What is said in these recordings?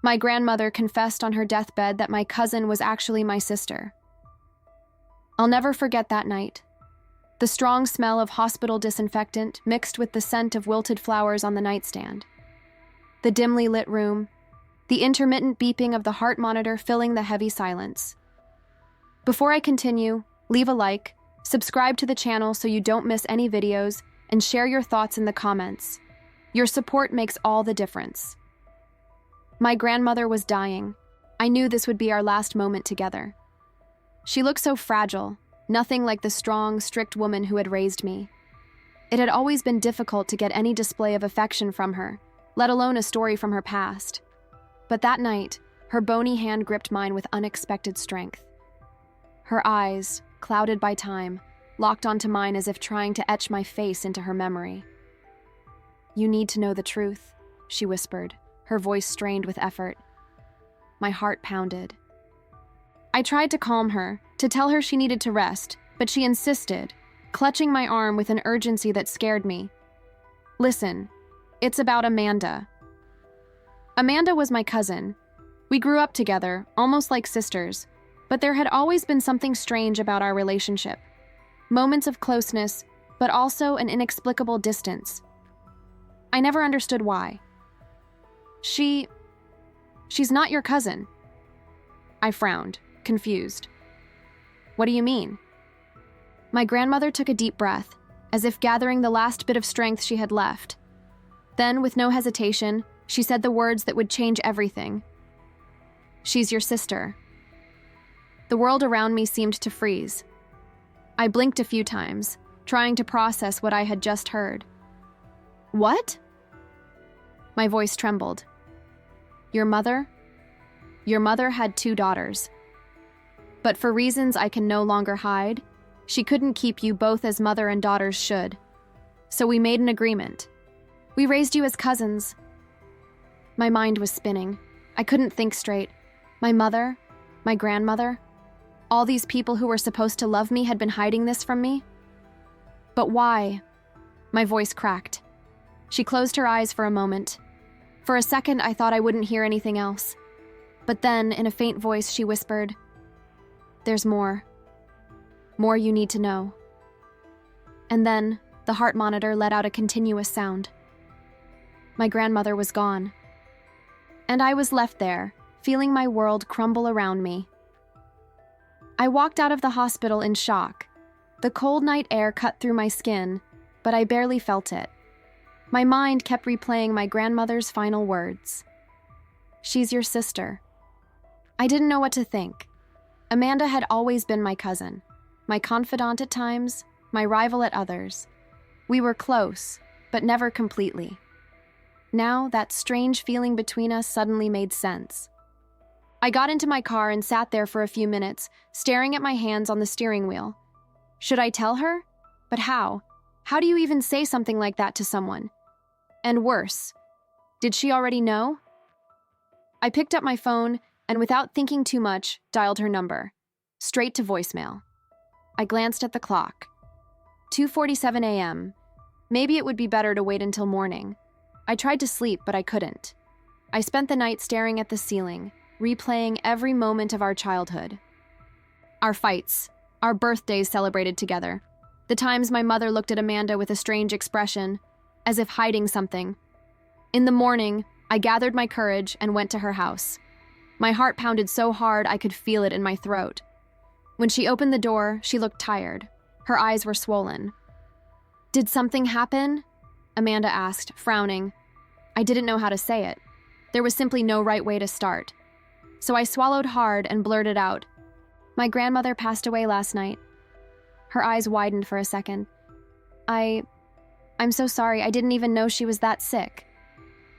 My grandmother confessed on her deathbed that my cousin was actually my sister. I'll never forget that night. The strong smell of hospital disinfectant mixed with the scent of wilted flowers on the nightstand. The dimly lit room, the intermittent beeping of the heart monitor filling the heavy silence. Before I continue, leave a like, subscribe to the channel so you don't miss any videos, and share your thoughts in the comments. Your support makes all the difference. My grandmother was dying. I knew this would be our last moment together. She looked so fragile, nothing like the strong, strict woman who had raised me. It had always been difficult to get any display of affection from her, let alone a story from her past. But that night, her bony hand gripped mine with unexpected strength. Her eyes, clouded by time, locked onto mine as if trying to etch my face into her memory. "You need to know the truth," she whispered, her voice strained with effort. My heart pounded. I tried to calm her, to tell her she needed to rest, but she insisted, clutching my arm with an urgency that scared me. "Listen, it's about Amanda." Amanda was my cousin. We grew up together, almost like sisters, but there had always been something strange about our relationship. Moments of closeness, but also an inexplicable distance. I never understood why. She's not your cousin." I frowned, confused. "What do you mean?" My grandmother took a deep breath, as if gathering the last bit of strength she had left. Then, with no hesitation, she said the words that would change everything. "She's your sister." The world around me seemed to freeze. I blinked a few times, trying to process what I had just heard. "What?" My voice trembled. Your mother had 2 daughters. But for reasons I can no longer hide, she couldn't keep you both as mother and daughters should. So we made an agreement. We raised you as cousins." My mind was spinning. I couldn't think straight. My mother, my grandmother, all these people who were supposed to love me had been hiding this from me. But why? My voice cracked. She closed her eyes for a moment. For a second, I thought I wouldn't hear anything else. But then, in a faint voice, she whispered, "There's more. More you need to know." And then, the heart monitor let out a continuous sound. My grandmother was gone. And I was left there, feeling my world crumble around me. I walked out of the hospital in shock. The cold night air cut through my skin, but I barely felt it. My mind kept replaying my grandmother's final words. "She's your sister." I didn't know what to think. Amanda had always been my cousin, my confidant at times, my rival at others. We were close, but never completely. Now, that strange feeling between us suddenly made sense. I got into my car and sat there for a few minutes, staring at my hands on the steering wheel. Should I tell her? But how? How do you even say something like that to someone? And worse, did she already know? I picked up my phone and, without thinking too much, dialed her number, straight to voicemail. I glanced at the clock. 2:47 a.m. Maybe it would be better to wait until morning. I tried to sleep, but I couldn't. I spent the night staring at the ceiling, replaying every moment of our childhood. Our fights, our birthdays celebrated together, the times my mother looked at Amanda with a strange expression, as if hiding something. In the morning, I gathered my courage and went to her house. My heart pounded so hard I could feel it in my throat. When she opened the door, she looked tired. Her eyes were swollen. "Did something happen?" Amanda asked, frowning. I didn't know how to say it. There was simply no right way to start. So I swallowed hard and blurted out, "My grandmother passed away last night." Her eyes widened for a second. I'm so sorry, I didn't even know she was that sick."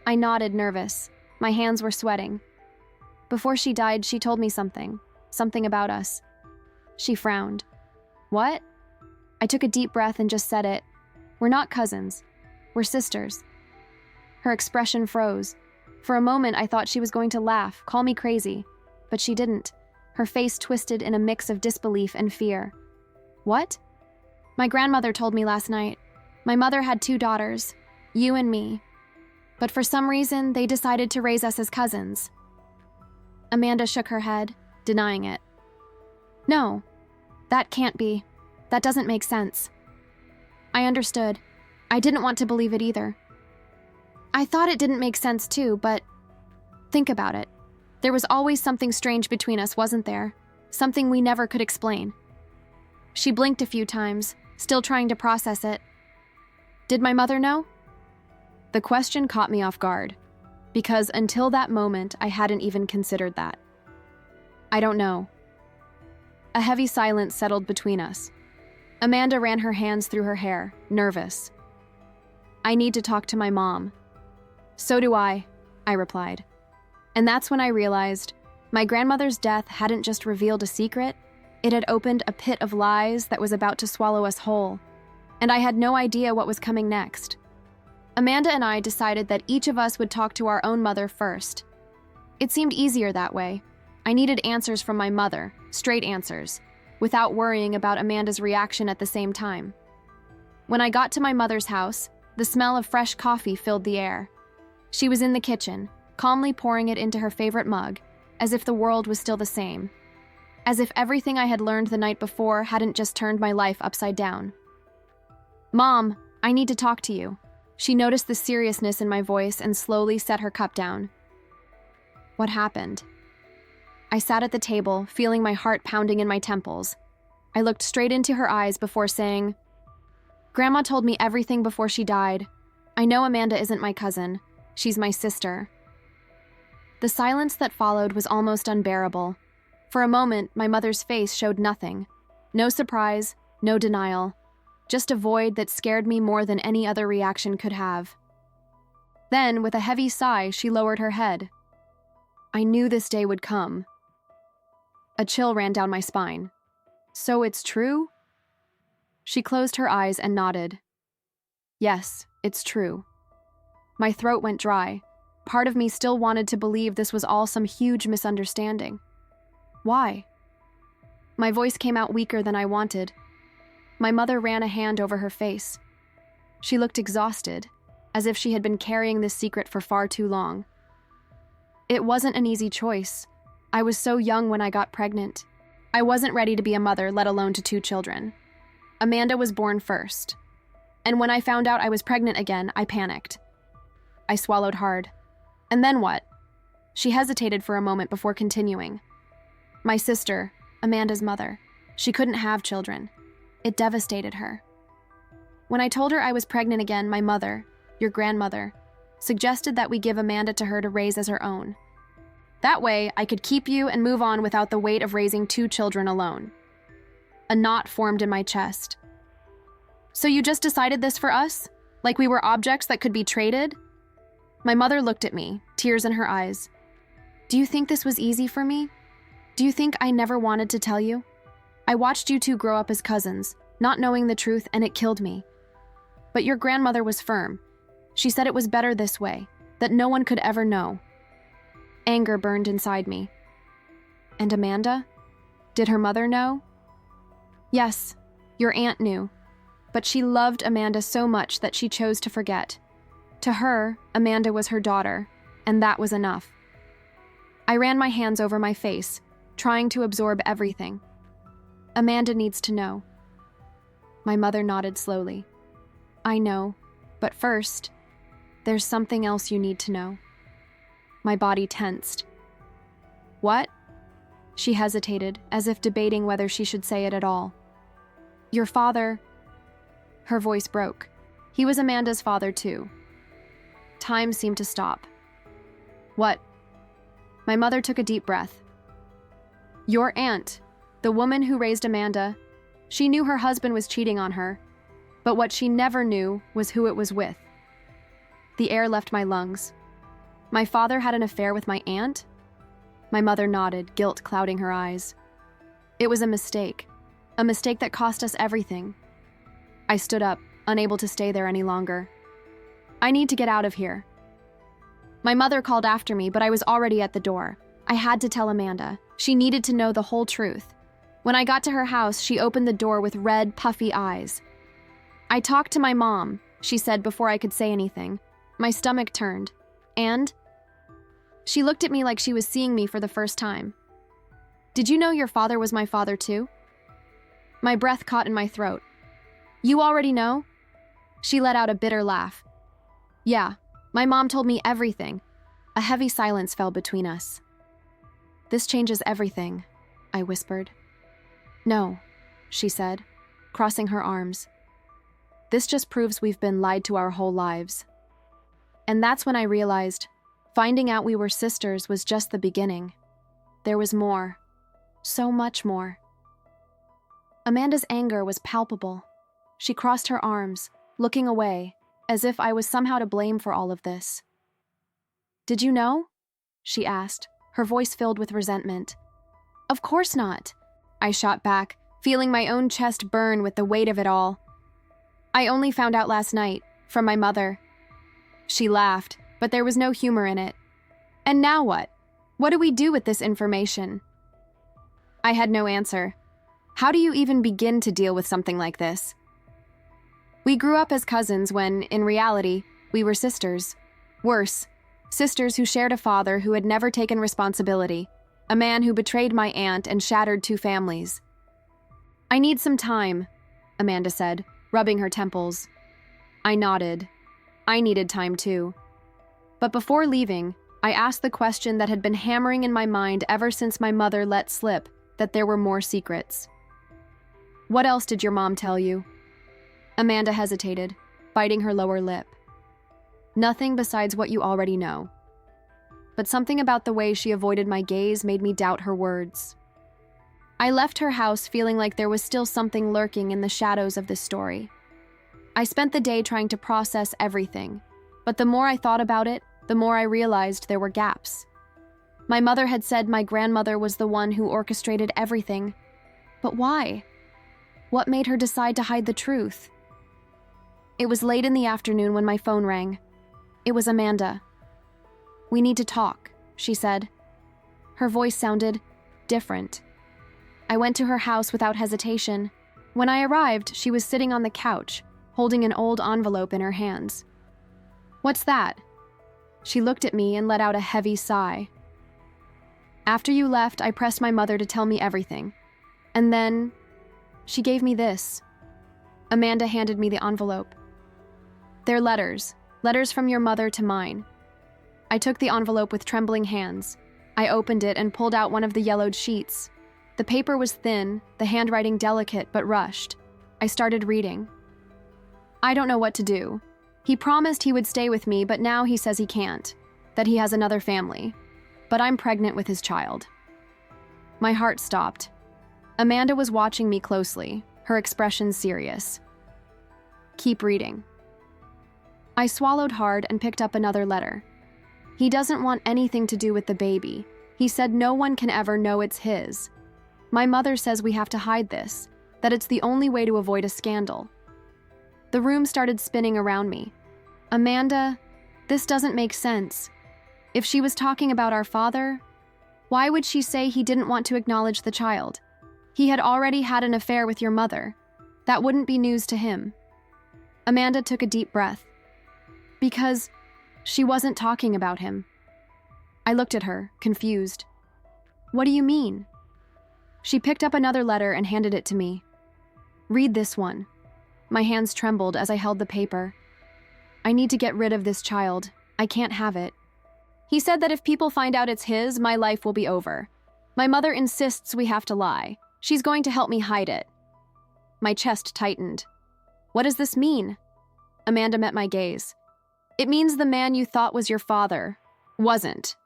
I nodded, nervous. My hands were sweating. "Before she died, she told me something about us." She frowned. "What?" I took a deep breath and just said it. "We're not cousins. We're sisters." Her expression froze. For a moment, I thought she was going to laugh, call me crazy. But she didn't. Her face twisted in a mix of disbelief and fear. "What?" "My grandmother told me last night. My mother had 2 daughters, you and me. But for some reason, they decided to raise us as cousins. Amanda shook her head, denying it. No, that can't be. That doesn't make sense. I understood. I didn't want to believe it either. I thought it didn't make sense too, but think about it. There was always something strange between us, wasn't there? Something we never could explain. She blinked a few times, still trying to process it. Did my mother know? The question caught me off guard, because until that moment, I hadn't even considered that. I don't know. A heavy silence settled between us. Amanda ran her hands through her hair, nervous. I need to talk to my mom. So do I replied. And that's when I realized my grandmother's death hadn't just revealed a secret, it had opened a pit of lies that was about to swallow us whole. And I had no idea what was coming next. Amanda and I decided that each of us would talk to our own mother first. It seemed easier that way. I needed answers from my mother, straight answers, without worrying about Amanda's reaction at the same time. When I got to my mother's house, the smell of fresh coffee filled the air. She was in the kitchen, calmly pouring it into her favorite mug, as if the world was still the same. As if everything I had learned the night before hadn't just turned my life upside down. Mom, I need to talk to you. She noticed the seriousness in my voice and slowly set her cup down. What happened? I sat at the table, feeling my heart pounding in my temples. I looked straight into her eyes before saying, Grandma told me everything before she died. I know Amanda isn't my cousin. She's my sister. The silence that followed was almost unbearable. For a moment, my mother's face showed nothing. No surprise, no denial. Just a void that scared me more than any other reaction could have. Then, with a heavy sigh, she lowered her head. I knew this day would come. A chill ran down my spine. So it's true? She closed her eyes and nodded. Yes, it's true. My throat went dry. Part of me still wanted to believe this was all some huge misunderstanding. Why? My voice came out weaker than I wanted. My mother ran a hand over her face. She looked exhausted, as if she had been carrying this secret for far too long. It wasn't an easy choice. I was so young when I got pregnant. I wasn't ready to be a mother, let alone to 2 children. Amanda was born first. And when I found out I was pregnant again, I panicked. I swallowed hard. And then what? She hesitated for a moment before continuing. My sister, Amanda's mother, she couldn't have children. It devastated her. When I told her I was pregnant again, my mother, your grandmother, suggested that we give Amanda to her to raise as her own. That way, I could keep you and move on without the weight of raising 2 children alone. A knot formed in my chest. So you just decided this for us? Like we were objects that could be traded? My mother looked at me, tears in her eyes. Do you think this was easy for me? Do you think I never wanted to tell you? I watched you 2 grow up as cousins, not knowing the truth, and it killed me. But your grandmother was firm. She said it was better this way, that no one could ever know. Anger burned inside me. And Amanda? Did her mother know? Yes, your aunt knew. But she loved Amanda so much that she chose to forget. To her, Amanda was her daughter, and that was enough. I ran my hands over my face, trying to absorb everything. Amanda needs to know. My mother nodded slowly. I know, but first, there's something else you need to know. My body tensed. What? She hesitated, as if debating whether she should say it at all. Your father... Her voice broke. He was Amanda's father, too. Time seemed to stop. What? My mother took a deep breath. Your aunt, the woman who raised Amanda, she knew her husband was cheating on her, but what she never knew was who it was with. The air left my lungs. My father had an affair with my aunt? My mother nodded, guilt clouding her eyes. It was a mistake that cost us everything. I stood up, unable to stay there any longer. I need to get out of here. My mother called after me, but I was already at the door. I had to tell Amanda. She needed to know the whole truth. When I got to her house, she opened the door with red, puffy eyes. I talked to my mom, she said before I could say anything. My stomach turned. And? She looked at me like she was seeing me for the first time. Did you know your father was my father too? My breath caught in my throat. You already know? She let out a bitter laugh. Yeah, my mom told me everything. A heavy silence fell between us. This changes everything, I whispered. No, she said, crossing her arms. This just proves we've been lied to our whole lives. And that's when I realized finding out we were sisters was just the beginning. There was more. So much more. Amanda's anger was palpable. She crossed her arms, looking away, as if I was somehow to blame for all of this. Did you know? She asked, her voice filled with resentment. Of course not, I shot back, feeling my own chest burn with the weight of it all. I only found out last night, from my mother. She laughed, but there was no humor in it. And now what? What do we do with this information? I had no answer. How do you even begin to deal with something like this? We grew up as cousins when, in reality, we were sisters. Worse, sisters who shared a father who had never taken responsibility, a man who betrayed my aunt and shattered two families. I need some time, Amanda said, rubbing her temples. I nodded. I needed time too. But before leaving, I asked the question that had been hammering in my mind ever since my mother let slip that there were more secrets. What else did your mom tell you? Amanda hesitated, biting her lower lip. Nothing besides what you already know. But something about the way she avoided my gaze made me doubt her words. I left her house feeling like there was still something lurking in the shadows of this story. I spent the day trying to process everything, but the more I thought about it, the more I realized there were gaps. My mother had said my grandmother was the one who orchestrated everything. But why? What made her decide to hide the truth? It was late in the afternoon when my phone rang. It was Amanda. We need to talk, she said. Her voice sounded different. I went to her house without hesitation. When I arrived, she was sitting on the couch, holding an old envelope in her hands. What's that? She looked at me and let out a heavy sigh. After you left, I pressed my mother to tell me everything. And then, she gave me this. Amanda handed me the envelope. They're letters from your mother to mine. I took the envelope with trembling hands. I opened it and pulled out one of the yellowed sheets. The paper was thin, the handwriting delicate but rushed. I started reading. I don't know what to do. He promised he would stay with me, but now he says he can't, that he has another family. But I'm pregnant with his child. My heart stopped. Amanda was watching me closely, her expression serious. Keep reading. I swallowed hard and picked up another letter. He doesn't want anything to do with the baby. He said no one can ever know it's his. My mother says we have to hide this, that it's the only way to avoid a scandal. The room started spinning around me. Amanda, this doesn't make sense. If she was talking about our father, why would she say he didn't want to acknowledge the child? He had already had an affair with your mother. That wouldn't be news to him. Amanda took a deep breath. Because she wasn't talking about him. I looked at her, confused. What do you mean? She picked up another letter and handed it to me. Read this one. My hands trembled as I held the paper. I need to get rid of this child. I can't have it. He said that if people find out it's his, my life will be over. My mother insists we have to lie. She's going to help me hide it. My chest tightened. What does this mean? Amanda met my gaze. It means the man you thought was your father wasn't.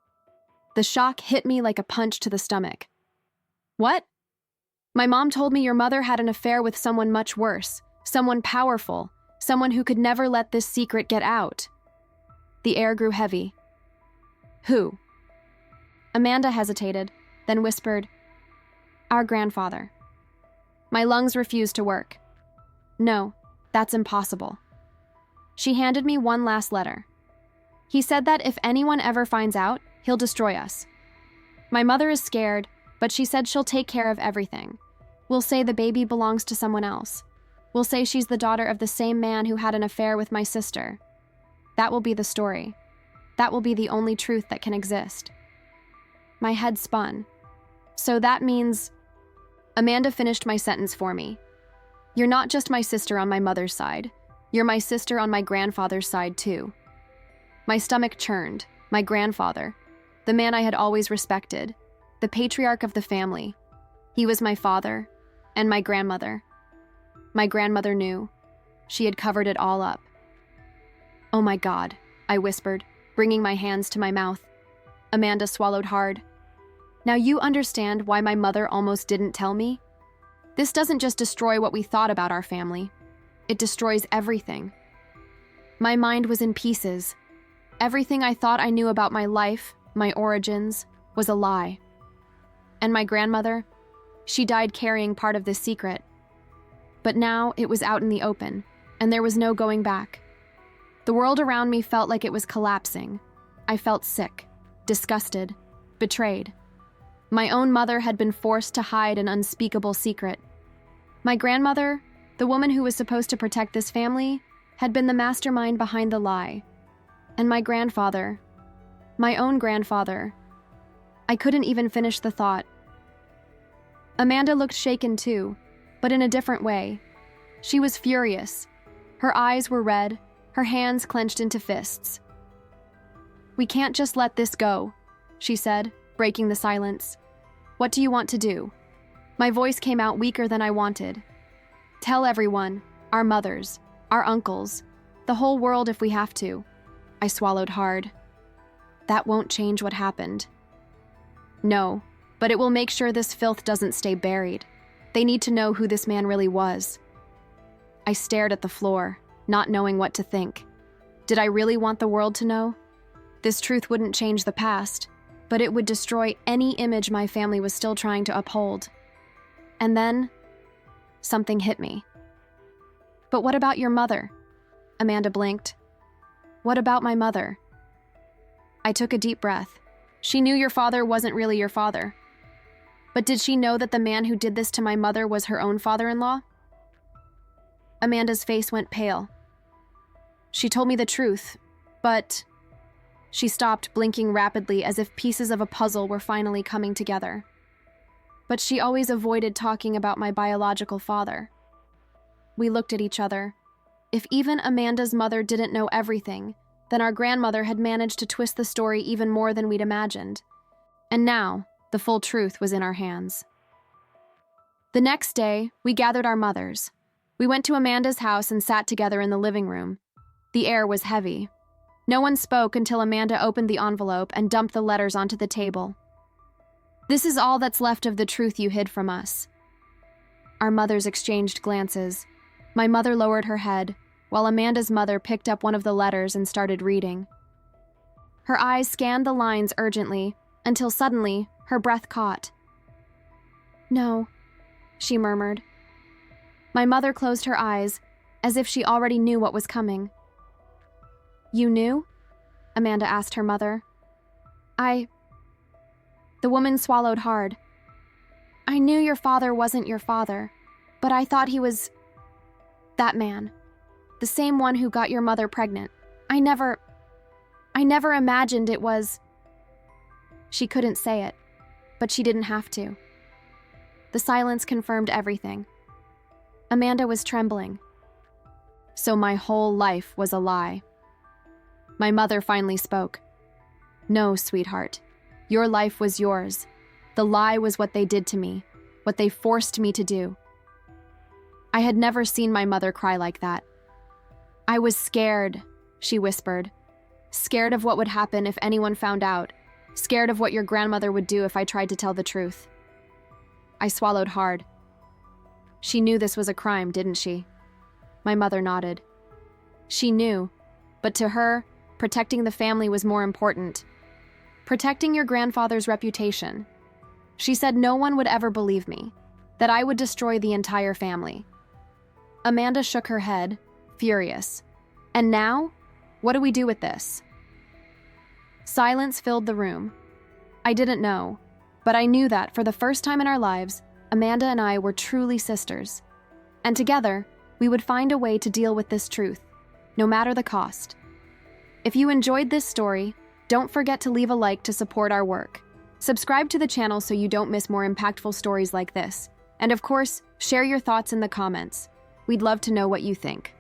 The shock hit me like a punch to the stomach. What? My mom told me your mother had an affair with someone much worse, someone powerful, someone who could never let this secret get out. The air grew heavy. Who? Amanda hesitated, then whispered, Our grandfather. My lungs refused to work. No, that's impossible. She handed me one last letter. He said that if anyone ever finds out, he'll destroy us. My mother is scared, but she said she'll take care of everything. We'll say the baby belongs to someone else. We'll say she's the daughter of the same man who had an affair with my sister. That will be the story. That will be the only truth that can exist. My head spun. So that means... Amanda finished my sentence for me. You're not just my sister on my mother's side. You're my sister on my grandfather's side, too. My stomach churned. My grandfather, the man I had always respected, the patriarch of the family. He was my father and my grandmother. My grandmother knew. She had covered it all up. Oh my God, I whispered, bringing my hands to my mouth. Amanda swallowed hard. Now you understand why my mother almost didn't tell me? This doesn't just destroy what we thought about our family. It destroys everything. My mind was in pieces. Everything I thought I knew about my life, my origins, was a lie. And my grandmother, she died carrying part of this secret. But now it was out in the open, and there was no going back. The world around me felt like it was collapsing. I felt sick, disgusted, betrayed. My own mother had been forced to hide an unspeakable secret. My grandmother, the woman who was supposed to protect this family, had been the mastermind behind the lie. And my grandfather, my own grandfather. I couldn't even finish the thought. Amanda looked shaken too, but in a different way. She was furious. Her eyes were red, her hands clenched into fists. We can't just let this go, she said, breaking the silence. What do you want to do? My voice came out weaker than I wanted. Tell everyone, our mothers, our uncles, the whole world if we have to. I swallowed hard. That won't change what happened. No, but it will make sure this filth doesn't stay buried. They need to know who this man really was. I stared at the floor, not knowing what to think. Did I really want the world to know? This truth wouldn't change the past, but it would destroy any image my family was still trying to uphold. And then, something hit me. But what about your mother? Amanda blinked. What about my mother? I took a deep breath. She knew your father wasn't really your father. But did she know that the man who did this to my mother was her own father-in-law? Amanda's face went pale. She told me the truth, but... She stopped, blinking rapidly as if pieces of a puzzle were finally coming together. But she always avoided talking about my biological father. We looked at each other. If even Amanda's mother didn't know everything, then our grandmother had managed to twist the story even more than we'd imagined. And now, the full truth was in our hands. The next day, we gathered our mothers. We went to Amanda's house and sat together in the living room. The air was heavy. No one spoke until Amanda opened the envelope and dumped the letters onto the table. This is all that's left of the truth you hid from us. Our mothers exchanged glances. My mother lowered her head, while Amanda's mother picked up one of the letters and started reading. Her eyes scanned the lines urgently, until suddenly, her breath caught. No, she murmured. My mother closed her eyes, as if she already knew what was coming. You knew? Amanda asked her mother. The woman swallowed hard. I knew your father wasn't your father, but I thought he was... that man. The same one who got your mother pregnant. I never imagined it was... She couldn't say it, but she didn't have to. The silence confirmed everything. Amanda was trembling. So my whole life was a lie. My mother finally spoke. No, sweetheart. Your life was yours. The lie was what they did to me, what they forced me to do. I had never seen my mother cry like that. I was scared, she whispered. Scared of what would happen if anyone found out. Scared of what your grandmother would do if I tried to tell the truth. I swallowed hard. She knew this was a crime, didn't she? My mother nodded. She knew, but to her, protecting the family was more important. Protecting your grandfather's reputation. She said no one would ever believe me, that I would destroy the entire family. Amanda shook her head, furious. And now, what do we do with this? Silence filled the room. I didn't know, but I knew that for the first time in our lives, Amanda and I were truly sisters. And together, we would find a way to deal with this truth, no matter the cost. If you enjoyed this story, Don't forget to leave a like to support our work. Subscribe to the channel so you don't miss more impactful stories like this. And of course, share your thoughts in the comments. We'd love to know what you think.